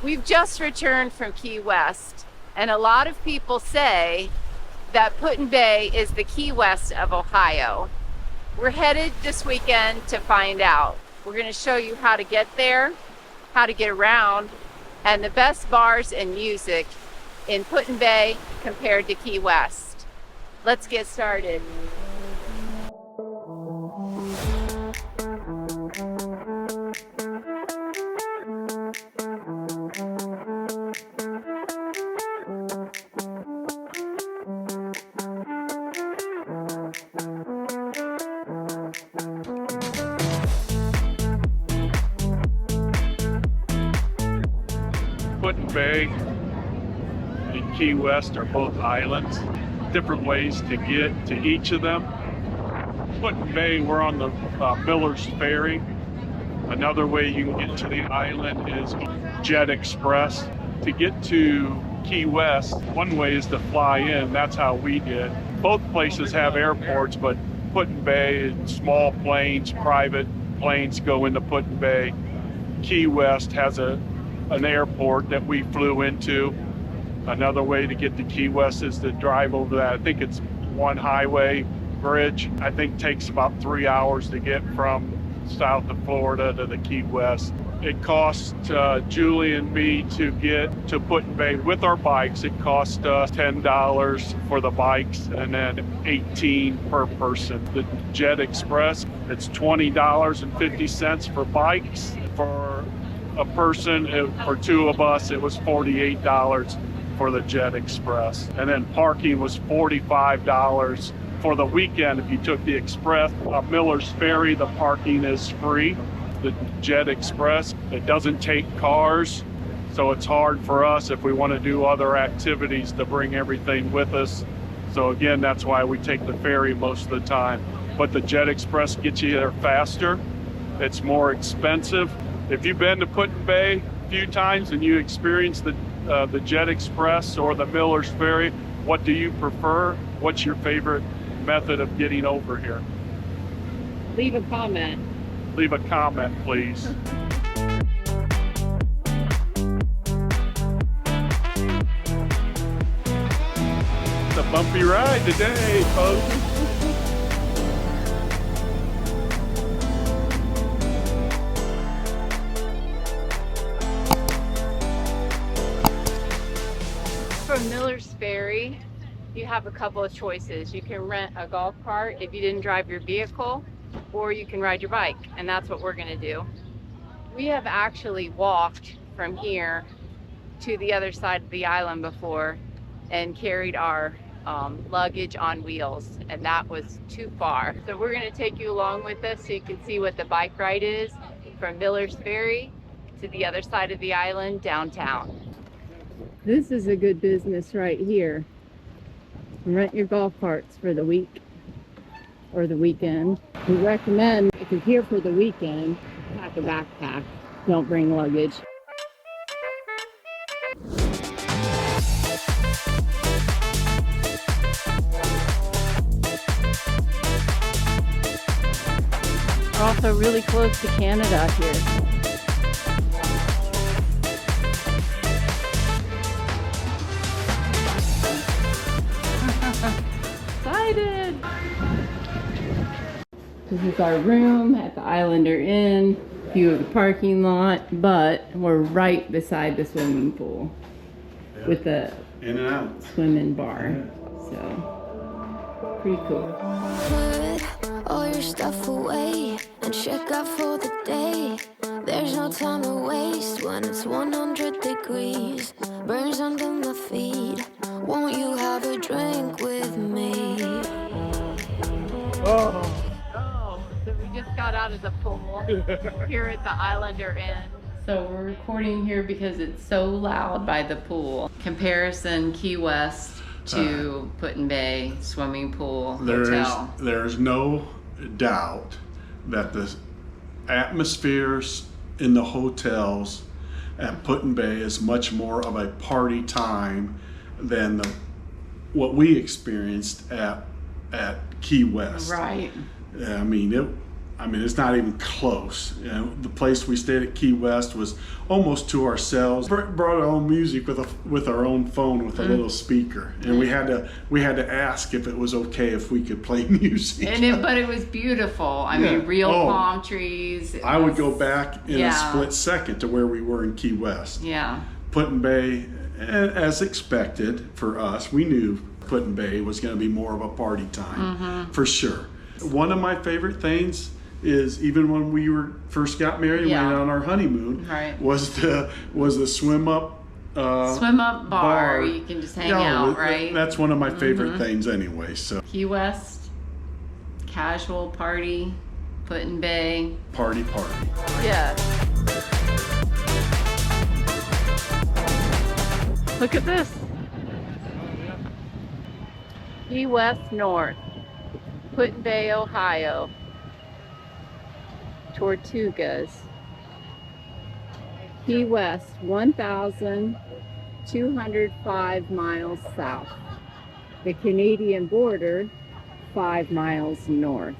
We've just returned from Key West, and a lot of people say that PutinBay is the Key West of Ohio. We're headed this weekend to find out. We're going to show you how to get there, how to get around, and the best bars and music in PutinBay compared to Key West. Let's get started. PutinBay and Key West are both islands. Different ways to get to each of them. PutinBay, we're on the Miller's Ferry. Another way you can get to the island is Jet Express. To get to Key West, one way is to fly in. That's how we did. Both places have airports, but PutinBay, small planes, private planes go into PutinBay. Key West has an airport that we flew into. Another way to get to Key West is to drive over that. I think it's one highway bridge. I think takes about 3 hours to get from south of Florida to the Key West. It cost Julie and me to get to Put-in-Bay with our bikes. It cost us $10 for the bikes and then $18 per person. The Jet Express, it's $20.50 for bikes. For a person, for two of us, it was $48 for the Jet Express. And then parking was $45 for the weekend. If you took the Express, Miller's Ferry, the parking is free. The Jet Express, it doesn't take cars, so it's hard for us if we want to do other activities to bring everything with us. So again, that's why we take the ferry most of the time. But the Jet Express gets you there faster. It's more expensive. If you've been to Put-in-Bay a few times and you experienced the Jet Express or the Miller's Ferry, what do you prefer? What's your favorite method of getting over here? Leave a comment. Leave a comment, please. It's a bumpy ride today, folks. From Miller's Ferry, you have a couple of choices. You can rent a golf cart if you didn't drive your vehicle, or you can ride your bike, and that's what we're gonna do. We have actually walked from here to the other side of the island before and carried our luggage on wheels, and that was too far. So we're gonna take you along with us so you can see what the bike ride is from Miller's Ferry to the other side of the island downtown. This is a good business right here. Rent your golf carts for the week or the weekend. We recommend, if you're here for the weekend, pack a backpack. Don't bring luggage. We're also really close to Canada here. Excited! This is our room at the Islander Inn. View of the parking lot, but we're right beside the swimming pool with the In and out. swimming bar. So pretty cool. Put all your stuff away and check out for the day. There's no time to waste when it's 100 degrees. Burns under my feet. Won't you have a drink with me? Oh. So we just got out of the pool here at the Islander Inn. So we're recording here because it's so loud by the pool. Comparison Key West to Put-in-Bay swimming pool hotel. There's no doubt that the atmospheres in the hotels at Put-in-Bay is much more of a party time than what we experienced at Key West. Right. I mean, I mean, it's not even close. You know, the place we stayed at Key West was almost to ourselves. Brought our own music with our own phone with a little speaker, and we had to ask if it was okay if we could play music. But it was beautiful. I mean, real palm trees. I would go back in a split second to where we were in Key West. Yeah. Put-in-Bay, as expected for us, we knew Put-in-Bay was going to be more of a party time for sure. One of my favorite things is, even when we first got married, went on our honeymoon, was the swim up bar. You can just hang out, right? That's one of my favorite things anyway. So Key West, casual party, Put-in-Bay. Party. Yeah. Look at this. Key West North, Put-in-Bay, Ohio. Tortugas. Key West, 1,205 miles south. The Canadian border, 5 miles north.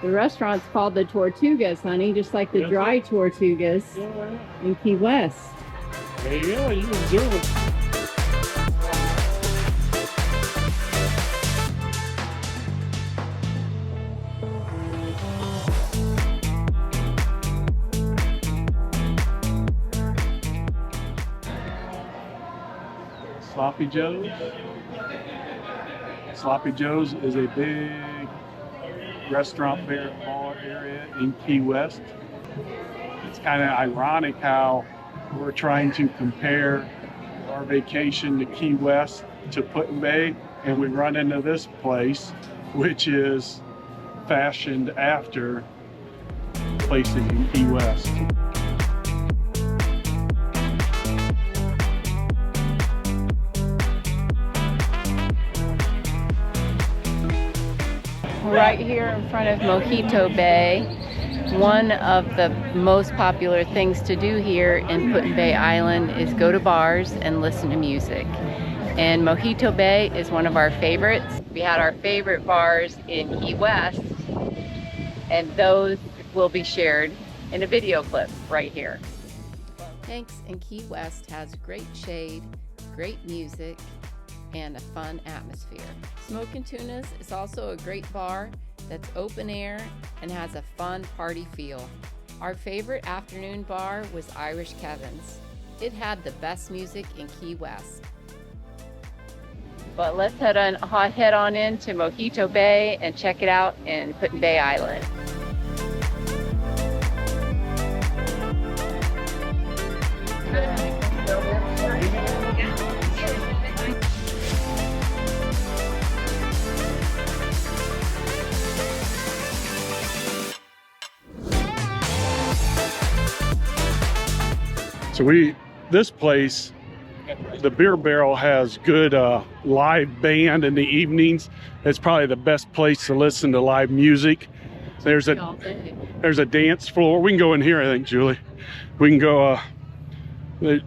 The restaurant's called the Tortugas, honey, just like the dry Tortugas in Key West. There you go, you observe it. Sloppy Joe's. Sloppy Joe's is a big restaurant bar area in Key West. It's kind of ironic how we're trying to compare our vacation to Key West to Put-in-Bay, and we run into this place, which is fashioned after places in Key West. Right here in front of Mojito Bay, one of the most popular things to do here in Put-in-Bay Island is go to bars and listen to music. And Mojito Bay is one of our favorites. We had our favorite bars in Key West, and those will be shared in a video clip right here. Hanks in Key West has great shade, great music, and a fun atmosphere. Smokin' Tunas is also a great bar that's open air and has a fun party feel. Our favorite afternoon bar was Irish Kevin's. It had the best music in Key West. But let's head on into Mojito Bay and check it out in Put-in-Bay Island. So this place, the Beer Barrel, has good live band in the evenings. It's probably the best place to listen to live music. There's a dance floor. We can go in here, I think, Julie. We can go the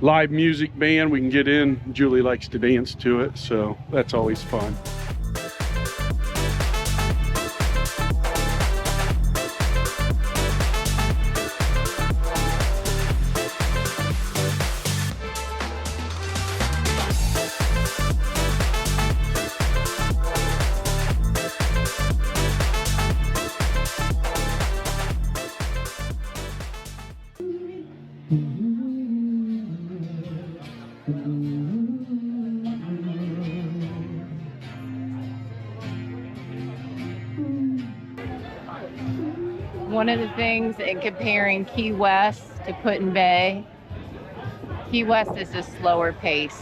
live music band. We can get in. Julie likes to dance to it, so that's always fun. One of the things in comparing Key West to Put-in-Bay, Key West is a slower pace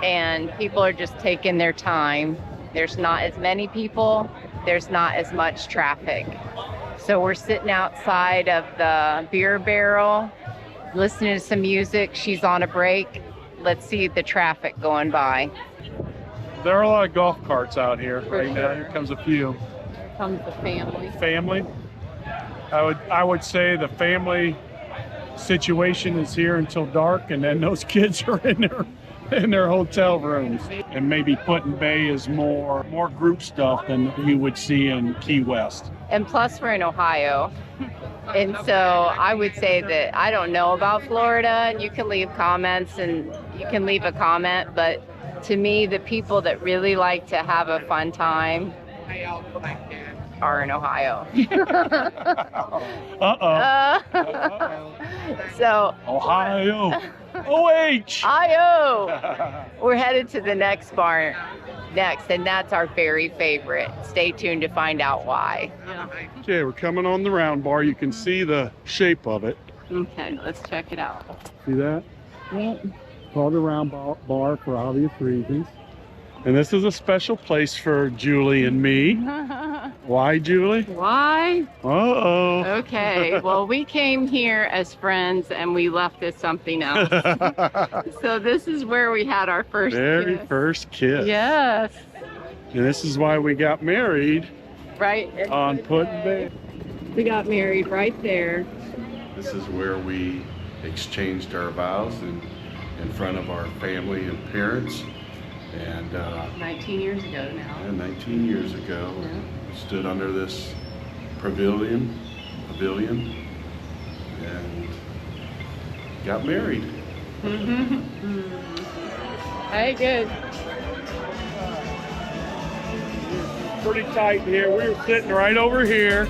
and people are just taking their time. There's not as many people, there's not as much traffic. So we're sitting outside of the Beer Barrel, listening to some music. She's on a break. Let's see the traffic going by. There are a lot of golf carts out here right now. sure. Here comes a few. Here comes the family. Family. I would say the family situation is here until dark, and then those kids are in there in their hotel rooms. And maybe PutinBay is more group stuff than you would see in Key West. And plus, we're in Ohio. And so I would say that I don't know about Florida. You can leave comments and you can leave a comment. But to me, the people that really like to have a fun time are in Ohio. So Ohio. OH. Ohio. We're headed to the next bar next, and that's our very favorite. Stay tuned to find out why. Okay, we're coming on the round bar. You can see the shape of it. Okay, let's check it out. See that? Yep. Called the round bar for obvious reasons. And this is a special place for Julie and me. Why, Julie? Why? Uh-oh. Okay, well, we came here as friends and we left as something else. So this is where we had our first Very kiss. first kiss. Yes. And this is why we got married Right. on PutinBay. We got married right there. This is where we exchanged our vows in front of our family and parents. And 19 years ago now. 19 years ago, we stood under this pavilion, and got married. Hey, good. Pretty tight here. We were sitting right over here.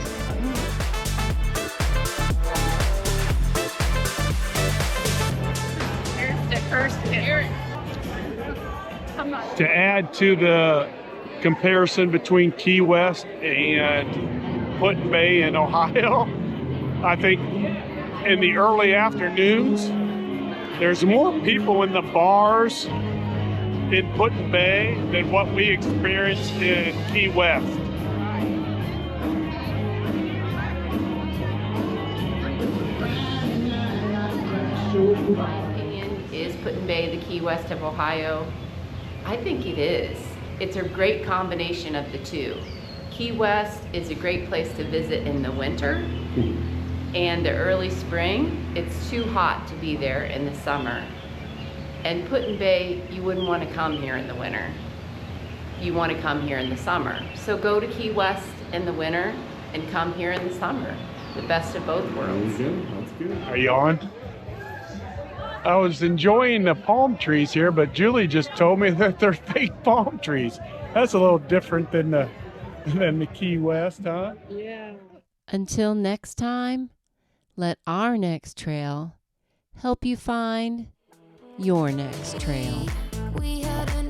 Here's the first kiss. Come on. To add to the comparison between Key West and PutinBay in Ohio, I think in the early afternoons, there's more people in the bars in PutinBay than what we experienced in Key West. My opinion, is PutinBay the Key West of Ohio? I think it is. It's a great combination of the two. Key West is a great place to visit in the winter and the early spring. It's too hot to be there in the summer. And PutinBay, you wouldn't want to come here in the winter. You want to come here in the summer. So go to Key West in the winter and come here in the summer. The best of both worlds. That's good. Are you on? I was enjoying the palm trees here, but Julie just told me that they're fake palm trees. That's a little different than the Key West, huh? Yeah. Until next time, let our next trail help you find your next trail. We had an